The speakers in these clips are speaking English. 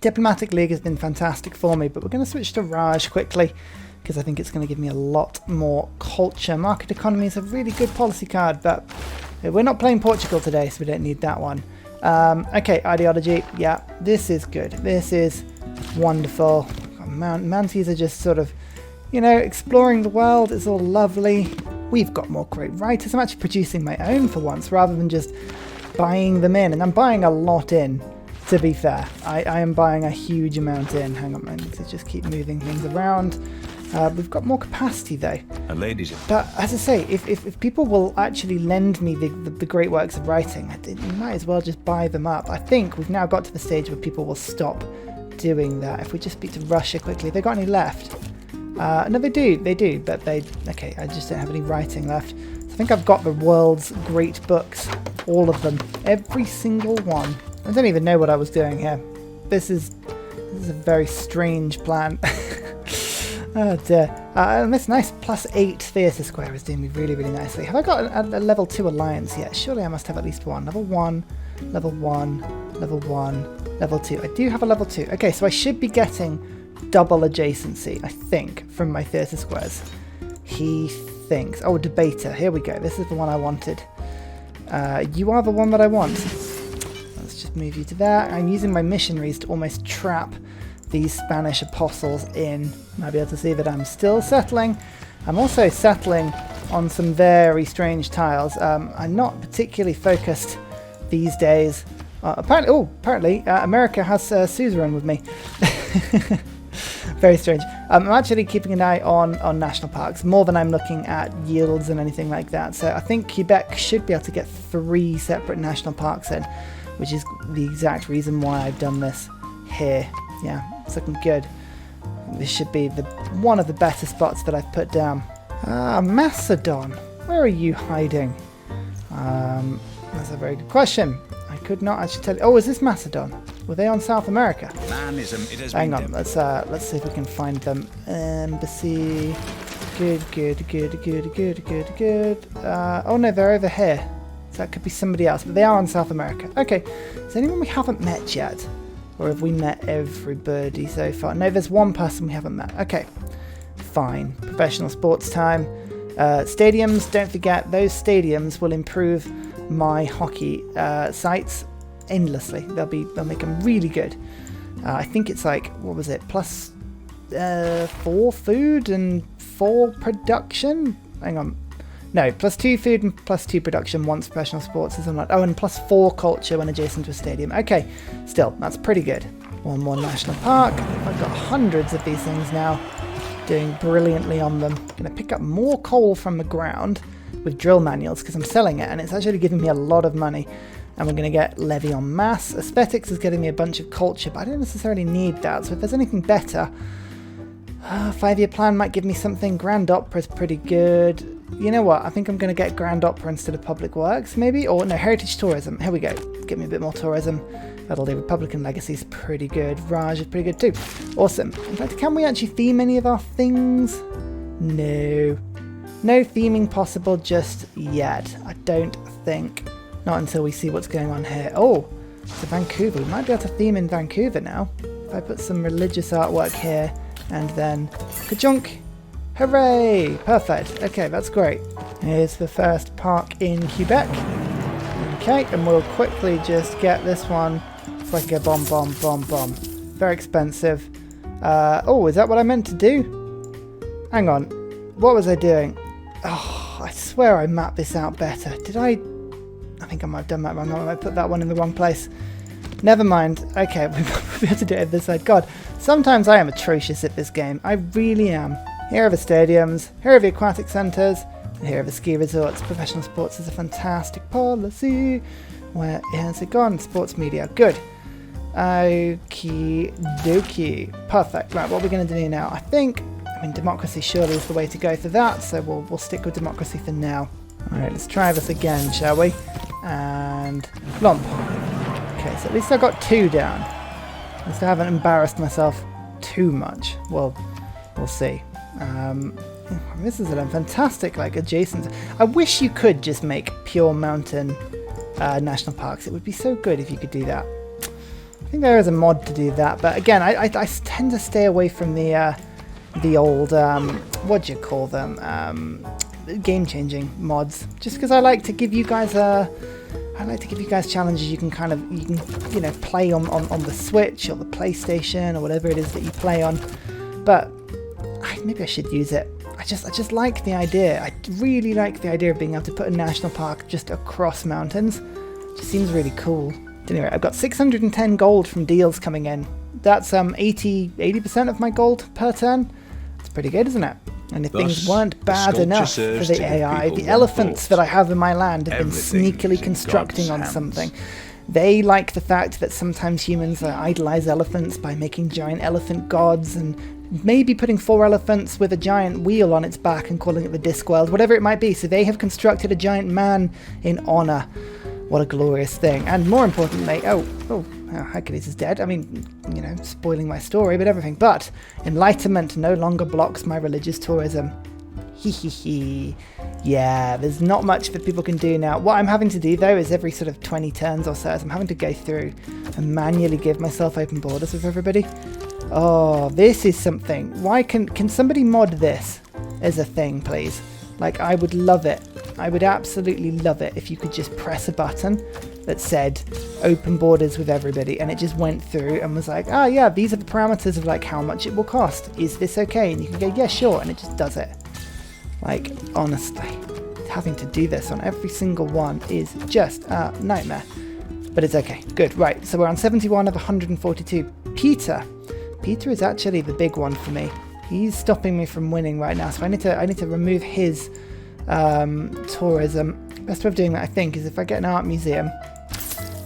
Diplomatic League has been fantastic for me, but we're going to switch to Raj quickly because I think it's going to give me a lot more culture. Market economy is a really good policy card, but we're not playing Portugal today, so we don't need that one. Okay, ideology. Yeah, this is good. This is wonderful. Mounties are just sort of, you know, exploring the world. It's all lovely. We've got more great writers. I'm actually producing my own for once rather than just buying them in. And I'm buying a lot in, to be fair. I am buying a huge amount in. Hang on, I need to just keep moving things around. We've got more capacity though. But as I say, if people will actually lend me the great works of writing, you might as well just buy them up. I think we've now got to the stage where people will stop doing that. If we just speak to Russia quickly, have they got any left? No, they do, but okay, I just don't have any writing left. So I think I've got the world's great books, all of them, every single one. I don't even know what I was doing here. This is a very strange plan. Oh dear. This nice +8 theatre square is doing me really, really nicely. Have I got a level 2 alliance yet? Surely I must have at least one. Level 1, level 1, level 1, level 2. I do have a level 2. Okay, so I should be getting double adjacency, I think, from my theatre squares. He thinks. Oh, debater. Here we go. This is the one I wanted. You are the one that I want. Let's just move you to there. I'm using my missionaries to almost trap these Spanish apostles in. Might be able to see that I'm still settling. I'm also settling on some very strange tiles. I'm not particularly focused these days. Apparently America has suzerain with me. Very strange. I'm actually keeping an eye on national parks more than I'm looking at yields and anything like that. So I think Quebec should be able to get 3 separate national parks in, which is the exact reason why I've done this here. Yeah, it's looking good. This should be one of the better spots that I've put down. Macedon, where are you hiding? That's a very good question. I could not actually tell you. Oh, is this Macedon? Were they on South America? Hang on, let's see if we can find them. Embassy. Good. Oh no, they're over here. So that could be somebody else, but they are on South America. Okay, is there anyone we haven't met yet? Or have we met everybody so far? No, there's one person we haven't met. Okay, fine. Professional sports time. Stadiums, don't forget, those stadiums will improve my hockey sites endlessly. They'll make them really good. I think it's like, what was it? +4 food and 4 production? Hang on. No, +2 food and +2 production once professional sports is unlocked. Oh, and +4 culture when adjacent to a stadium. Okay, still, that's pretty good. One more national park. I've got hundreds of these things now, doing brilliantly on them. Gonna pick up more coal from the ground with drill manuals because I'm selling it, and it's actually giving me a lot of money. And we're gonna get levy on mass. Aesthetics is getting me a bunch of culture, but I don't necessarily need that. So if there's anything better, 5-year plan might give me something. Grand Opera is pretty good. You know what? I think I'm going to get Grand Opera instead of Public Works, maybe? Or no, Heritage Tourism. Here we go. Give me a bit more tourism. That'll do. Republican Legacy is pretty good. Raj is pretty good too. Awesome. In fact, can we actually theme any of our things? No. No theming possible just yet. I don't think. Not until we see what's going on here. Oh, so Vancouver. We might be able to theme in Vancouver now. If I put some religious artwork here and then ka-chunk. Hooray! Perfect. Okay, that's great. Here's the first park in Quebec. Okay, and we'll quickly just get this one. It's like a bomb. Very expensive. Oh, is that what I meant to do? Hang on. What was I doing? Oh, I swear I mapped this out better. Did I? I think I might have done that wrong. I might put that one in the wrong place. Never mind. Okay, we'll be able to do it this side. God, sometimes I am atrocious at this game. I really am. Here are the stadiums, here are the aquatic centres, and here are the ski resorts. Professional sports is a fantastic policy. Where has it gone? Sports media. Good. Okie dokie. Perfect. Right, what are we going to do now? I mean, democracy surely is the way to go for that, so we'll stick with democracy for now. Alright, let's try this again, shall we? And lump. Okay, so at least I got 2 down. At least I haven't embarrassed myself too much. Well, we'll see. This is a fantastic, adjacent. I wish you could just make pure mountain national parks. It would be so good if you could do that. I I think there is a mod to do that, but again, I tend to stay away from the old, what do you call them, game-changing mods, just because I like to give you guys challenges you can play on the Switch or the PlayStation or whatever it is that you play on. But maybe I should use it. I just like the idea. I really like the idea of being able to put a national park just across mountains. It just seems really cool. Anyway, I've got 610 gold from deals coming in. That's 80% of my gold per turn. That's pretty good, isn't it? And if things weren't bad enough for the AI, the elephants that I have in my land have been sneakily constructing on something. They like the fact that sometimes humans idolize elephants by making giant elephant gods and maybe putting 4 elephants with a giant wheel on its back and calling it the Discworld, whatever it might be. So they have constructed a giant man in honor. What a glorious thing. And more importantly, Hercules is dead. I mean, spoiling my story, but everything. But enlightenment no longer blocks my religious tourism. Hee. Yeah, there's not much that people can do now. What I'm having to do, though, is every sort of 20 turns or so, I'm having to go through and manually give myself open borders with everybody. Oh, this is something. Why can somebody mod this as a thing, please? Like, I would love it. I would absolutely love it if you could just press a button that said open borders with everybody, and it just went through and was like, oh yeah, these are the parameters of like how much it will cost. Is this okay? And you can go, yeah, sure, and it just does it. Like, honestly, having to do this on every single one is just a nightmare. But it's okay. Good. Right, so we're on 71 of 142. Peter is actually the big one for me. He's stopping me from winning right now, so I need to remove his tourism. Best way of doing that, I think, is if I get an art museum,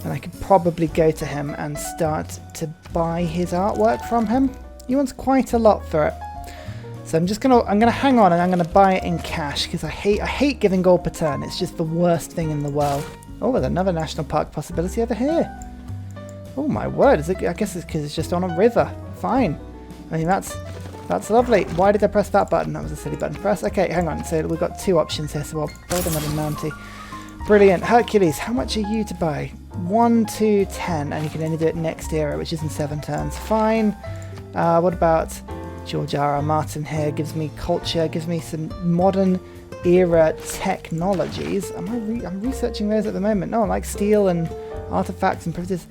and I could probably go to him and start to buy his artwork from him. He wants quite a lot for it, so I'm gonna hang on and I'm gonna buy it in cash because I hate giving gold per turn. It's just the worst thing in the world. Oh, there's another national park possibility over here. Oh my word! I guess it's because it's just on a river. Fine. I mean that's lovely. Why did I press that button? That was a silly button to press. Okay, hang on. So we've got 2 options here, so I'll build another Mountie. Brilliant. Hercules, how much are you to buy? 1 to 10, and you can only do it next era, which is in 7 turns. Fine. What about George R. R. Martin here? Gives me culture, gives me some modern era technologies. I'm researching those at the moment. No, I like steel and artifacts and primitives.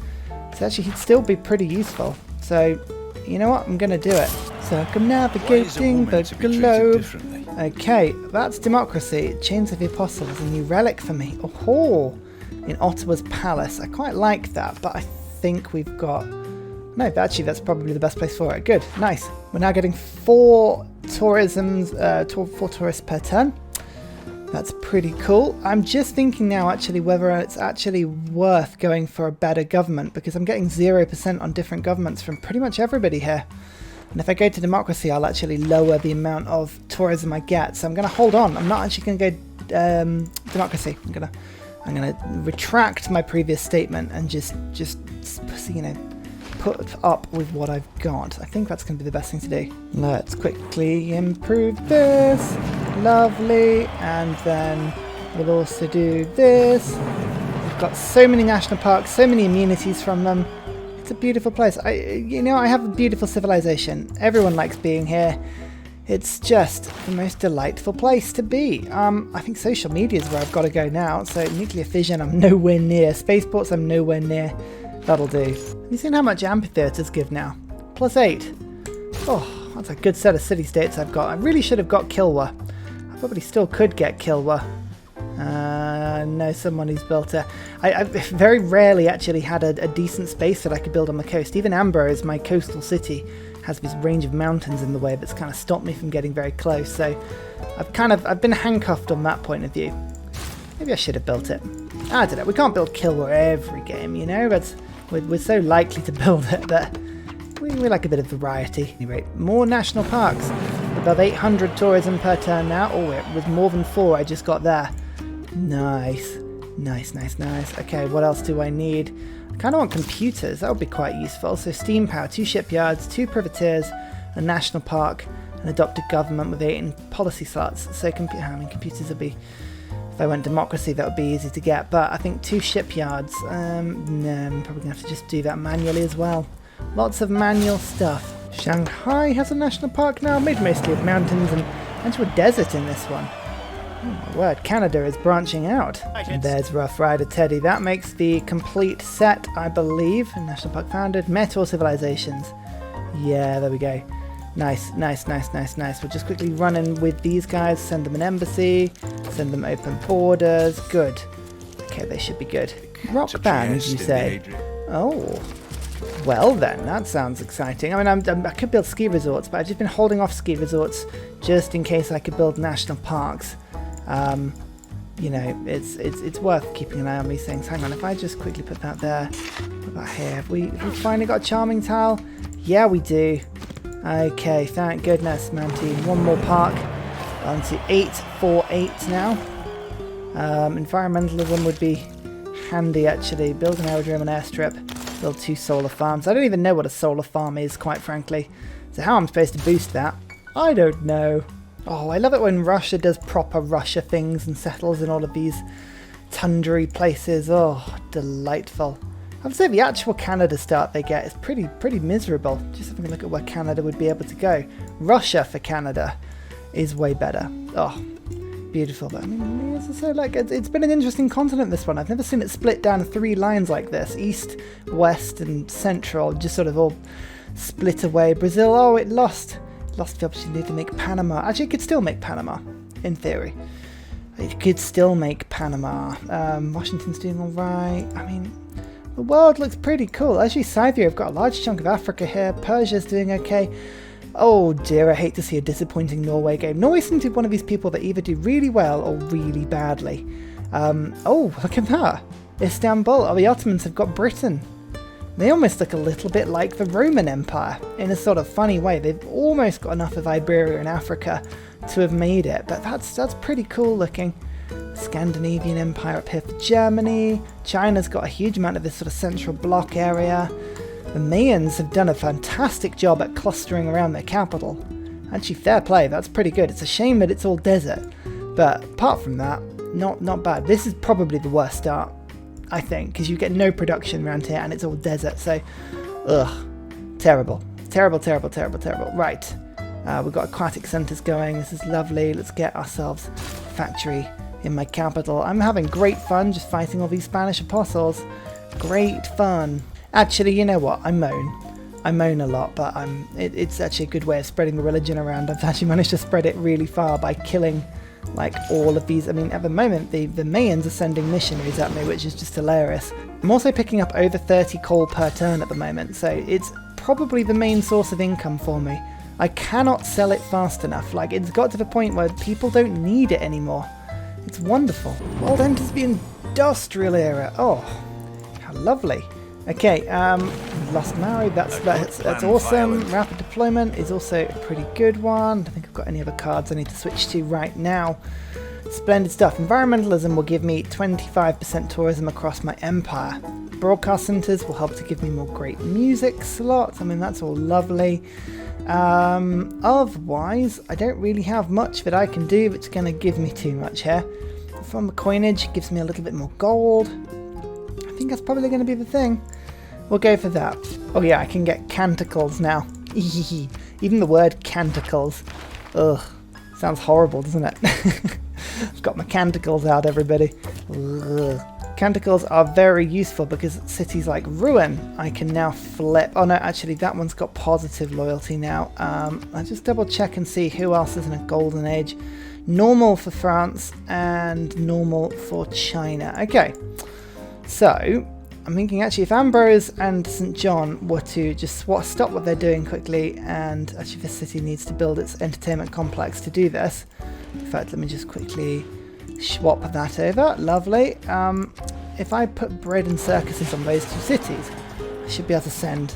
So actually, he'd still be pretty useful. So, you know what? I'm going to do it. Circumnavigating the globe. Okay, that's democracy. Chains of the Apostles, a new relic for me. Oh, in Ottawa's palace. I quite like that, but I think we've got... No, actually, that's probably the best place for it. Good, nice. We're now getting 4 tourists per turn. That's pretty cool. I'm just thinking now, actually, whether it's actually worth going for a better government, because I'm getting 0% on different governments from pretty much everybody here. And if I go to democracy, I'll actually lower the amount of tourism I get. So I'm going to hold on. I'm not actually going to go democracy. I'm going to retract my previous statement and just put up with what I've got. I think that's going to be the best thing to do. Let's quickly improve this. Lovely. And then we'll also do this. We've got so many national parks, so many immunities from them. It's a beautiful place. I have a beautiful civilization. Everyone likes being here. It's just the most delightful place to be. I think social media is where I've got to go now. So nuclear fission, I'm nowhere near. Spaceports, I'm nowhere near. That'll do. Have you seen how much amphitheatres give now? +8. Oh, that's a good set of city-states I've got. I really should have got Kilwa. I probably still could get Kilwa. No, someone who's built it. I very rarely actually had a decent space that I could build on the coast. Even Ambrose, my coastal city, has this range of mountains in the way that's kind of stopped me from getting very close. So I've been handcuffed on that point of view. Maybe I should have built it. I don't know. We can't build Kilwa every game, you know, but we're so likely to build it that we like a bit of variety. Anyway, more national parks. Above 800 tourism per turn now. Oh, it was more than 4 I just got there. Nice. Okay, what else do I need? I kind of want computers. That would be quite useful. So steam power, 2 shipyards, 2 privateers, a national park, an adopted government with 8 policy slots. So computers would be If I went democracy, that would be easy to get, but I think 2 shipyards, no, I'm probably going to have to just do that manually as well. Lots of manual stuff. Shanghai has a national park now, made mostly of mountains and to a desert in this one. Oh my word, Canada is branching out. And there's Rough Rider Teddy. That makes the complete set, I believe. National park founded. Metal civilizations. Yeah, there we go. Nice. We'll just quickly run in with these guys, send them an embassy, send them open borders. Good. Okay, they should be good. Rock band, you say? Oh. Well then, that sounds exciting. I mean, I could build ski resorts, but I've just been holding off ski resorts just in case I could build national parks. You know, it's worth keeping an eye on these things. Hang on, if I just quickly put that there. What about here? Have we finally got a charming tile? Yeah, we do. Okay, thank goodness, Mountie. One more park. On to 848 now. Environmentalism would be handy, actually. Build an aerodrome and airstrip. Build 2 solar farms. I don't even know what a solar farm is, quite frankly. So how I'm supposed to boost that, I don't know. Oh, I love it when Russia does proper Russia things and settles in all of these tundra places. Oh, delightful. I would say the actual Canada start they get is pretty miserable. Just having a look at where Canada would be able to go. Russia for Canada is way better. Oh, beautiful. But I mean, as I say, like, it's been an interesting continent, this one. I've never seen it split down 3 lines like this. East, west, and central, just sort of all split away. Brazil, oh, it lost the opportunity to make Panama. Actually, it could still make Panama, in theory. It could still make Panama. Washington's doing all right. I mean, the world looks pretty cool. Actually, Scythia, I've got a large chunk of Africa here. Persia's doing okay. Oh dear, I hate to see a disappointing Norway game. Norway seems to be one of these people that either do really well or really badly. Oh, look at that. Istanbul. Oh, the Ottomans have got Britain. They almost look a little bit like the Roman Empire in a sort of funny way. They've almost got enough of Iberia and Africa to have made it, but that's pretty cool looking. Scandinavian Empire up here for Germany. China's got a huge amount of this sort of central block area. The Mayans have done a fantastic job at clustering around their capital. Actually, fair play, that's pretty good. It's a shame that it's all desert, but apart from that, not bad. This is probably the worst start, I think, because you get no production around here and it's all desert, so ugh, terrible. Right, we've got aquatic centres going. This is lovely. Let's get ourselves a factory in my capital. I'm having great fun just fighting all these Spanish apostles. Great fun. Actually, you know what? I moan a lot, but it's actually a good way of spreading the religion around. I've actually managed to spread it really far by killing like all of these. I mean, at the moment the Mayans are sending missionaries at me, which is just hilarious. I'm also picking up over 30 coal per turn at the moment, so it's probably the main source of income for me. I cannot sell it fast enough. Like, it's got to the point where people don't need it anymore. It's wonderful. World enters the industrial era. Oh, how lovely. Okay, lost Maori, that's awesome. Rapid deployment is also a pretty good one. I don't think I've got any other cards I need to switch to right now. Splendid stuff. Environmentalism will give me 25% tourism across my empire. Broadcast centres will help to give me more great music slots. I mean, that's all lovely. Otherwise, I don't really have much that I can do that's going to give me too much here. From the coinage, gives me a little bit more gold. I think that's probably going to be the thing. We'll go for that. Oh yeah, I can get canticles now. Even the word canticles. Ugh. Sounds horrible, doesn't it? I've got my canticles out, everybody. Ugh. Canticles are very useful because cities like Rouen, I can now flip. Oh no, actually that one's got positive loyalty now. I'll just double check and see who else is in a golden age. Normal for France and normal for China. Okay. So, I'm thinking actually if Ambrose and St. John were to just stop what they're doing quickly, and actually this city needs to build its entertainment complex to do this. In fact, let me just quickly swap that over. Lovely. If I put bread and circuses on those 2 cities, I should be able to send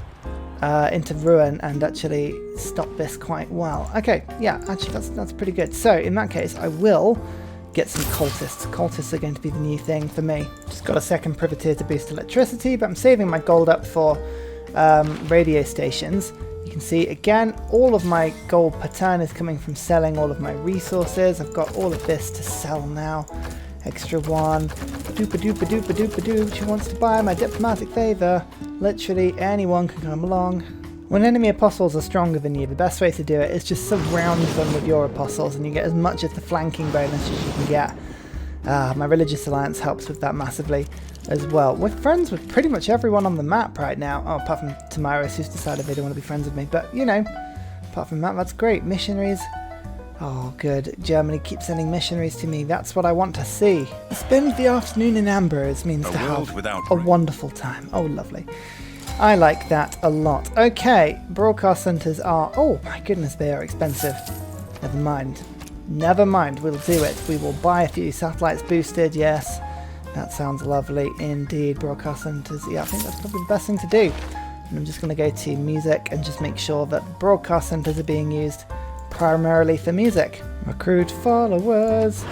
into Rouen and actually stop this quite well. Okay, yeah, actually that's pretty good. So in that case, I will get some cultists. Cultists are going to be the new thing for me. Just got a second privateer to boost electricity, but I'm saving my gold up for radio stations. You can see again, all of my gold per turn is coming from selling all of my resources. I've got all of this to sell now. Extra one. Doopa doopa doopa doopa doop. She wants to buy my diplomatic favour. Literally anyone can come along. When enemy apostles are stronger than you, the best way to do it is just surround them with your apostles and you get as much of the flanking bonus as you can get. My religious alliance helps with that massively as well. We're friends with pretty much everyone on the map right now. Oh, apart from Tamiris, who's decided they don't want to be friends with me. But, you know, apart from that, that's great. Missionaries. Oh, good. Germany keeps sending missionaries to me. That's what I want to see. Spend the afternoon in Ambrose means to have a wonderful time. Oh, lovely. I like that a lot. Okay, broadcast centres are... Oh, my goodness, they are expensive. Never mind. Never mind, we'll do it. We will buy a few satellites boosted, yes. That sounds lovely indeed. Broadcast centres, yeah, I think that's probably the best thing to do. And I'm just going to go to music and just make sure that broadcast centres are being used primarily for music. Recruit followers.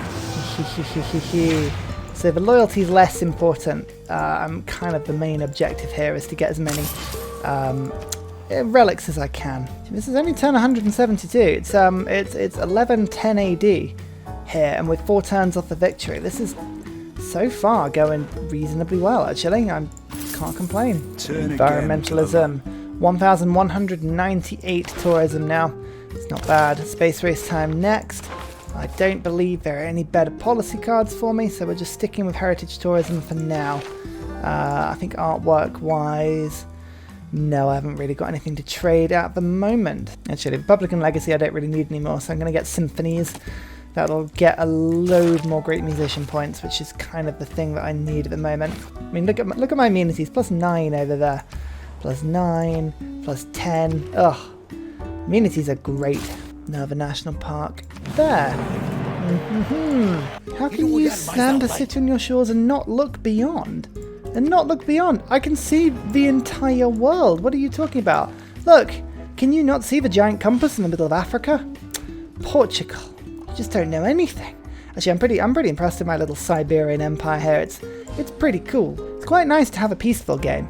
So the loyalty is less important. Kind of the main objective here is to get as many relics as I can. This is only turn 172. It's 1110 AD here, and with 4 turns off the victory, this is so far going reasonably well. Actually, I can't complain. Environmentalism, 1,198 tourism now. It's not bad. Space race time next. I don't believe there are any better policy cards for me, so we're just sticking with heritage tourism for now. I think artwork-wise, no, I haven't really got anything to trade at the moment. Actually, Republican Legacy I don't really need anymore, so I'm going to get symphonies. That'll get a load more great musician points, which is kind of the thing that I need at the moment. I mean, look at my amenities, +9 over there. +9, +10. Ugh. Amenities are great. Now the national park there. How can you stand to sit on your shores and not look beyond? And not look beyond? I can see the entire world. What are you talking about? Look, can you not see the giant compass in the middle of Africa? Portugal. You just don't know anything. Actually, I'm pretty impressed with my little Siberian empire here. It's pretty cool. It's quite nice to have a peaceful game.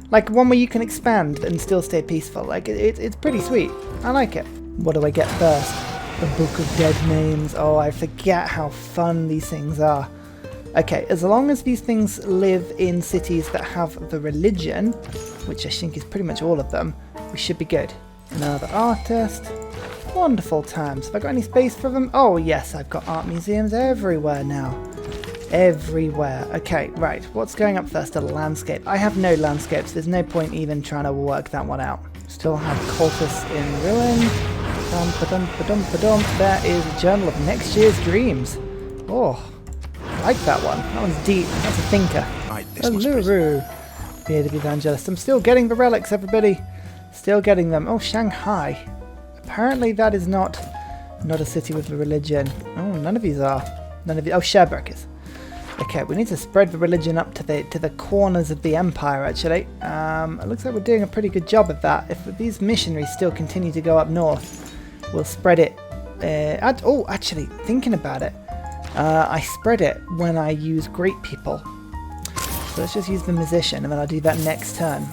Like one where you can expand and still stay peaceful. Like it's pretty sweet. I like it. What do I get first? The Book of Dead Names. Oh, I forget how fun these things are. Okay, as long as these things live in cities that have the religion, which I think is pretty much all of them, we should be good. Another artist. Wonderful times. Have I got any space for them? Oh yes, I've got art museums everywhere now. Everywhere. Okay, right. What's going up first? A landscape. I have no landscapes. There's no point even trying to work that one out. Still have Cultists in ruin. There is a Journal of Next Year's Dreams. Oh, I like that one. That one's deep. That's a thinker. Uluru. Bearded Evangelist. I'm still getting the relics, everybody. Still getting them. Oh, Shanghai. Apparently that is not a city with a religion. Oh, none of these are. None of these. Oh, Sharebreakers. Okay, we need to spread the religion up to the corners of the empire, actually. It looks like we're doing a pretty good job of that. If these missionaries still continue to go up north, we'll spread it. Actually, thinking about it, I spread it when I use great people. So let's just use the musician, and then I'll do that next turn.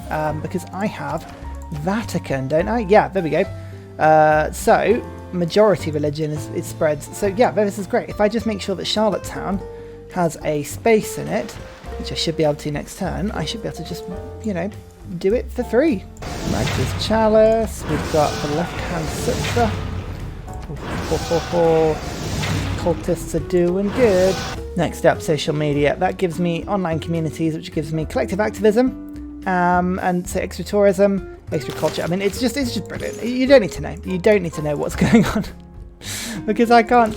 Because I have Vatican, don't I? Yeah, there we go. So, majority religion is spreads. So yeah, this is great. If I just make sure that Charlottetown has a space in it, which I should be able to next turn, I should be able to just, you know, do it for free. Magda's Chalice, we've got the left-hand Sutra. Cultists are doing good. Next up, social media. That gives me online communities, which gives me collective activism, and so extra tourism, extra culture. I mean, it's just brilliant. You don't need to know. You don't need to know what's going on because I can't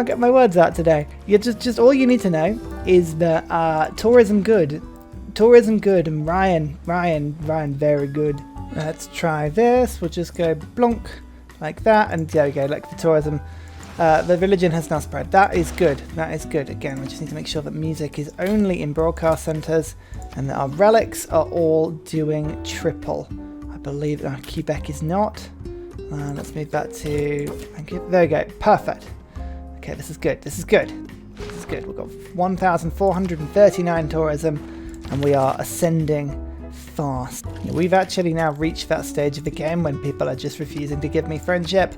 get my words out today. You just all you need to know is that tourism good, and Ryan very good. Let's try this. We'll just go blonk like that, and there we go. Like the tourism, the religion has now spread. That is good. That is good. Again, we just need to make sure that music is only in broadcast centres, and that our relics are all doing triple. I believe Quebec is not. Let's move that to. There we go. Perfect. Okay, this is good. This is good. This is good. We've got 1,439 tourism, and we are ascending fast. We've actually now reached that stage of the game when people are just refusing to give me friendship.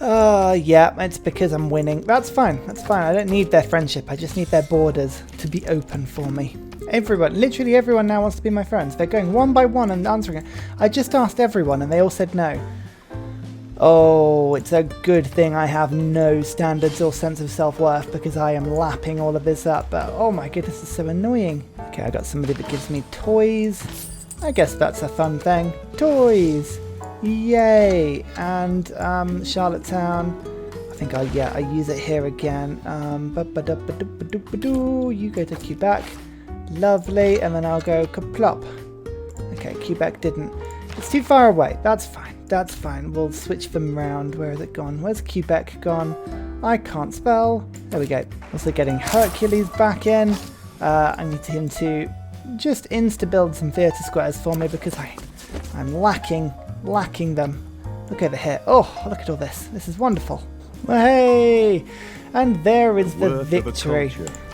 Yeah, it's because I'm winning. That's fine. That's fine. I don't need their friendship. I just need their borders to be open for me. Everyone, literally everyone now wants to be my friends. They're going one by one and answering it. I just asked everyone and they all said no. Oh, it's a good thing I have no standards or sense of self-worth because I am lapping all of this up. But oh my goodness, it's so annoying. Okay, I got somebody that gives me toys. I guess that's a fun thing. Toys! Yay! And Charlottetown. I think I use it here again. You go to Quebec. Lovely. And then I'll go kaplop. Okay, Quebec didn't. It's too far away. That's fine. That's fine. We'll switch them around. Where has it gone? Where's Quebec gone? I can't spell. There we go. Also getting Hercules back in. I need him to just insta-build some theatre squares for me because I'm lacking them. Look over here. Oh, look at all this. This is wonderful. Hey! And there is the victory.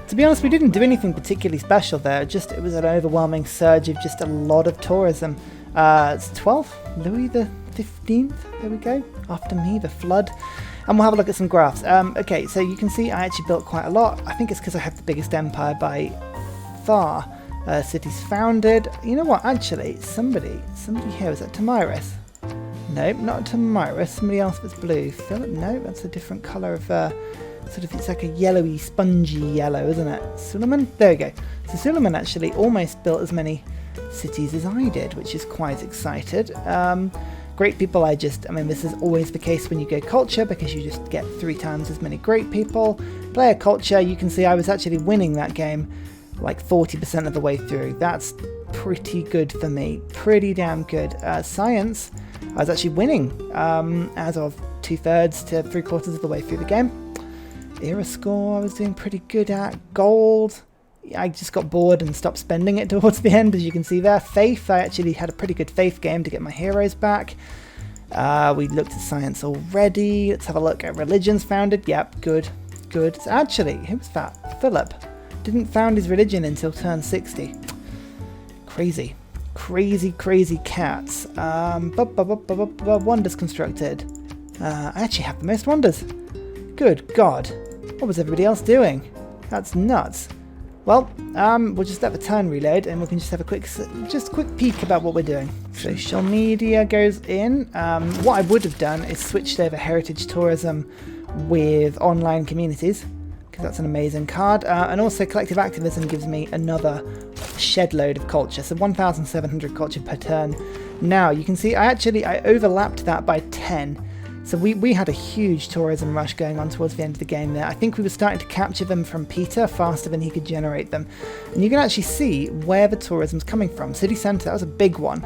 To be honest, we didn't do anything particularly special there. Just it was an overwhelming surge of just a lot of tourism. It's 12th, Louis the 15th. There we go. After me, the flood. And we'll have a look at some graphs. Okay, so you can see I actually built quite a lot. I think it's because I have the biggest empire by far. Cities founded. You know what? Actually, somebody here. Was that Tamiris? Nope, not Tamiris. Somebody else that's blue. Philip? No, that's a different colour of sort of, it's like a yellowy, spongy yellow, isn't it? Suleiman? There we go. So Suleiman actually almost built as many cities as I did, which is quite excited. Great people, I mean, this is always the case when you go culture because you just get 3 times as many great people. Player culture, you can see I was actually winning that game like 40% of the way through. That's pretty good for me. Pretty damn good. Science, I was actually winning as of 2/3 to 3/4 of the way through the game. Era score, I was doing pretty good at. Gold, I just got bored and stopped spending it towards the end, as you can see there. Faith, I actually had a pretty good faith game to get my heroes back. We looked at science already. Let's have a look at religions founded. Yep, good. So actually, who was that? Philip. Didn't found his religion until turn 60. Crazy cats. Wonders constructed. I actually have the most wonders. Good God. What was everybody else doing? That's nuts. Well, we'll just let the turn reload and we can just have a quick peek about what we're doing. Social media goes in. What I would have done is switched over heritage tourism with online communities, because that's an amazing card. And also collective activism gives me another shed load of culture. So 1,700 culture per turn. Now you can see I overlapped that by 10. So we had a huge tourism rush going on towards the end of the game there. I think we were starting to capture them from Peter faster than he could generate them. And you can actually see where the tourism's coming from. City centre, that was a big one.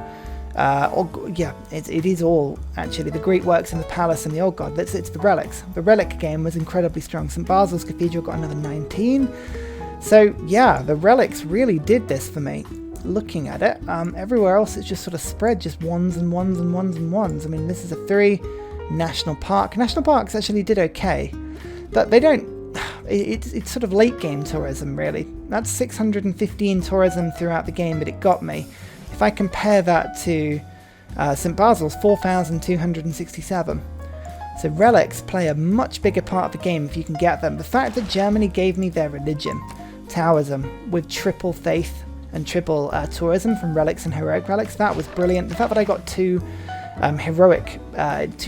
It is all, actually. The Great Works and the Palace and the Old God. It's the relics. The relic game was incredibly strong. St. Basil's Cathedral got another 19. So yeah, the relics really did this for me. Looking at it, everywhere else it's just sort of spread, just ones and ones and ones and ones. I mean, this is a 3. National Parks actually did okay, but they don't. It's sort of late game tourism, really. That's 615 tourism throughout the game, but it got me. If I compare that to St. Basil's 4,267. So relics play a much bigger part of the game if you can get them. The fact that Germany gave me their religion, Taoism, with triple faith and triple tourism from relics and heroic relics, that was brilliant. The fact that I got 2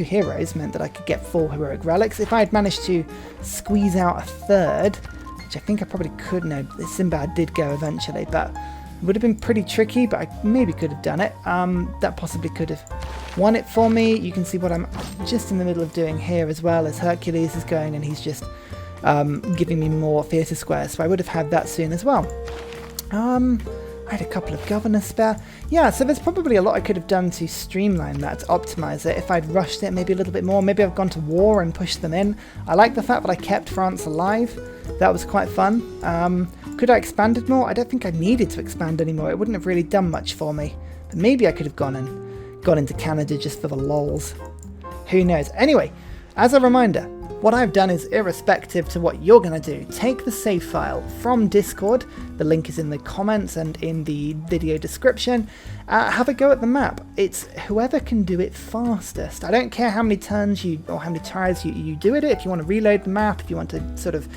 heroes meant that I could get 4 heroic relics. If I had managed to squeeze out a 3rd, which I think I probably could. No, Sinbad did go eventually, but it would have been pretty tricky, but I maybe could have done it. That possibly could have won it for me. You can see what I'm just in the middle of doing here as well, as Hercules is going and he's just giving me more theatre squares, so I would have had that soon as well. I had a couple of governors spare. Yeah, so there's probably a lot I could have done to streamline that, to optimise it. If I'd rushed it maybe a little bit more, maybe I've gone to war and pushed them in. I like the fact that I kept France alive. That was quite fun. Could I expanded more? I don't think I needed to expand anymore. It wouldn't have really done much for me. But maybe I could have gone into Canada just for the lols. Who knows? Anyway, as a reminder, what I've done is irrespective to what you're going to do. Take the save file from Discord, the link is in the comments and in the video description. Have a go at the map. It's whoever can do it fastest. I don't care how many turns or how many tries you do it. If you want to reload the map, if you want to sort of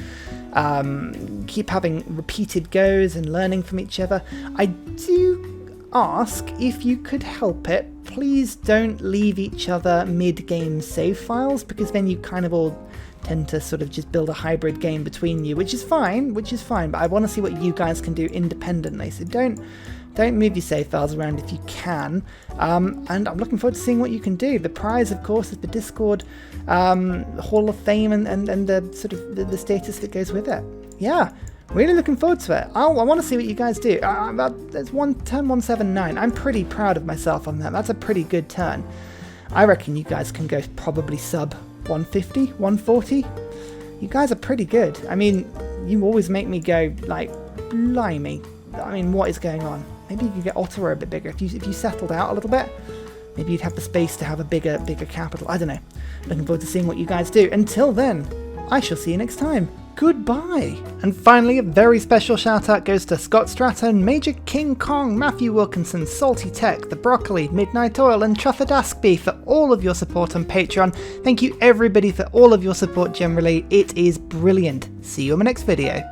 keep having repeated goes and learning from each other, I do ask if you could help it, please don't leave each other mid-game save files, because then you kind of all tend to sort of just build a hybrid game between you, which is fine, but I want to see what you guys can do independently, so don't move your save files around if you can, and I'm looking forward to seeing what you can do. The prize, of course, is the Discord Hall of Fame and the sort of the status that goes with it. Yeah, really looking forward to it. I want to see what you guys do. There's turn 179. I'm pretty proud of myself on that. That's a pretty good turn. I reckon you guys can go probably sub 150, 140. You guys are pretty good. I mean, you always make me go like, blimey. I mean, what is going on? Maybe you could get Ottawa a bit bigger. If you settled out a little bit, maybe you'd have the space to have a bigger capital. I don't know. Looking forward to seeing what you guys do. Until then, I shall see you next time. Goodbye. And finally, a very special shout out goes to Scott Stratton, Major King Kong, Matthew Wilkinson, Salty Tech, The Broccoli, Midnight Oil and Trufford Askby for all of your support on Patreon. Thank you everybody for all of your support generally. It is brilliant. See you in my next video.